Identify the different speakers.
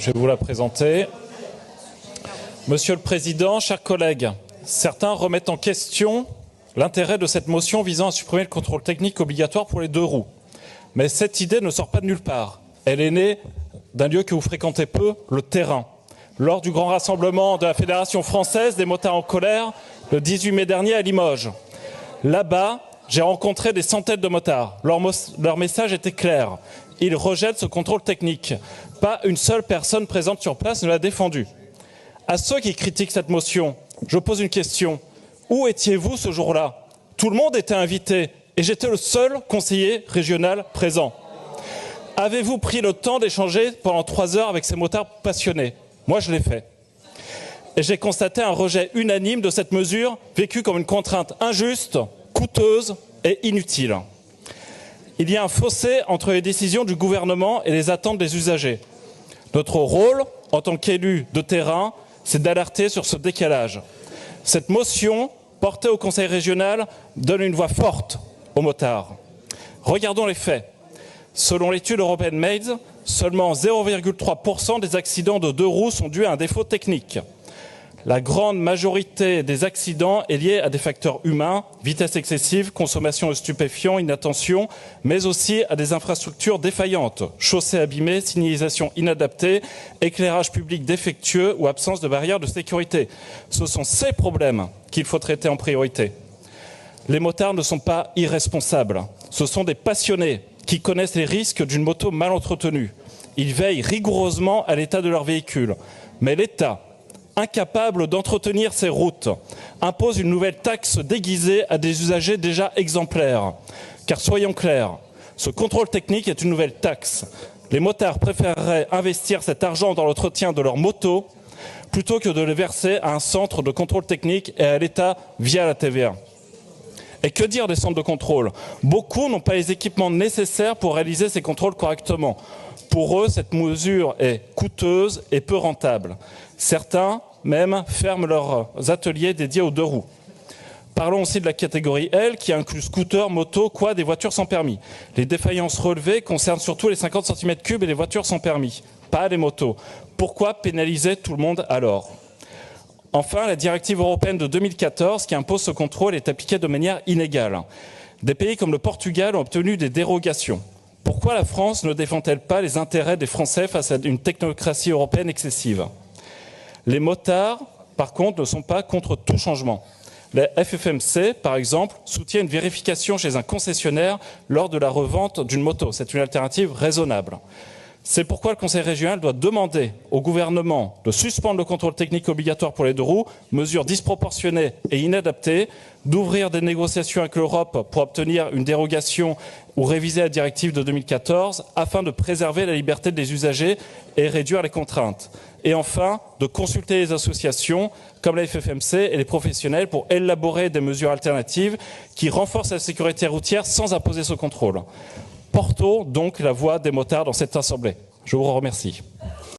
Speaker 1: Je vais vous la présenter. Monsieur le Président, chers collègues, certains remettent en question l'intérêt de cette motion visant à supprimer le contrôle technique obligatoire pour les deux roues. Mais cette idée ne sort pas de nulle part. Elle est née d'un lieu que vous fréquentez peu, le terrain. Lors du grand rassemblement de la Fédération française des motards en colère, le 18 mai dernier à Limoges. Là-bas, j'ai rencontré des centaines de motards. Leur message était clair. Ils rejettent ce contrôle technique. Pas une seule personne présente sur place ne l'a défendu. À ceux qui critiquent cette motion, je pose une question. Où étiez-vous ce jour-là? Tout le monde était invité et j'étais le seul conseiller régional présent. Avez-vous pris le temps d'échanger pendant 3 heures avec ces motards passionnés? Moi, je l'ai fait. Et j'ai constaté un rejet unanime de cette mesure, vécue comme une contrainte injuste, coûteuse et inutile. Il y a un fossé entre les décisions du gouvernement et les attentes des usagers. Notre rôle, en tant qu'élus de terrain, c'est d'alerter sur ce décalage. Cette motion, portée au Conseil régional, donne une voix forte aux motards. Regardons les faits. Selon l'étude European Made, seulement 0,3% des accidents de deux roues sont dus à un défaut technique. La grande majorité des accidents est liée à des facteurs humains, vitesse excessive, consommation de stupéfiants, inattention, mais aussi à des infrastructures défaillantes, chaussées abîmées, signalisation inadaptée, éclairage public défectueux ou absence de barrières de sécurité. Ce sont ces problèmes qu'il faut traiter en priorité. Les motards ne sont pas irresponsables. Ce sont des passionnés qui connaissent les risques d'une moto mal entretenue. Ils veillent rigoureusement à l'état de leur véhicule. Mais l'État, incapable d'entretenir ces routes, impose une nouvelle taxe déguisée à des usagers déjà exemplaires. Car soyons clairs, ce contrôle technique est une nouvelle taxe. Les motards préféreraient investir cet argent dans l'entretien de leur moto plutôt que de le verser à un centre de contrôle technique et à l'État via la TVA. Et que dire des centres de contrôle? Beaucoup n'ont pas les équipements nécessaires pour réaliser ces contrôles correctement. Pour eux, cette mesure est coûteuse et peu rentable. Certains, même, ferment leurs ateliers dédiés aux deux roues. Parlons aussi de la catégorie L, qui inclut scooter, moto, quad et voitures sans permis. Les défaillances relevées concernent surtout les 50 cm3 et les voitures sans permis, pas les motos. Pourquoi pénaliser tout le monde alors? Enfin, la directive européenne de 2014 qui impose ce contrôle est appliquée de manière inégale. Des pays comme le Portugal ont obtenu des dérogations. Pourquoi la France ne défend-elle pas les intérêts des Français face à une technocratie européenne excessive? Les motards, par contre, ne sont pas contre tout changement. La FFMC, par exemple, soutient une vérification chez un concessionnaire lors de la revente d'une moto. C'est une alternative raisonnable. C'est pourquoi le Conseil régional doit demander au gouvernement de suspendre le contrôle technique obligatoire pour les deux roues, mesure disproportionnée et inadaptée, d'ouvrir des négociations avec l'Europe pour obtenir une dérogation ou réviser la directive de 2014 afin de préserver la liberté des usagers et réduire les contraintes. Et enfin, de consulter les associations comme la FFMC et les professionnels pour élaborer des mesures alternatives qui renforcent la sécurité routière sans imposer ce contrôle. Portons donc la voix des motards dans cette assemblée. Je vous remercie.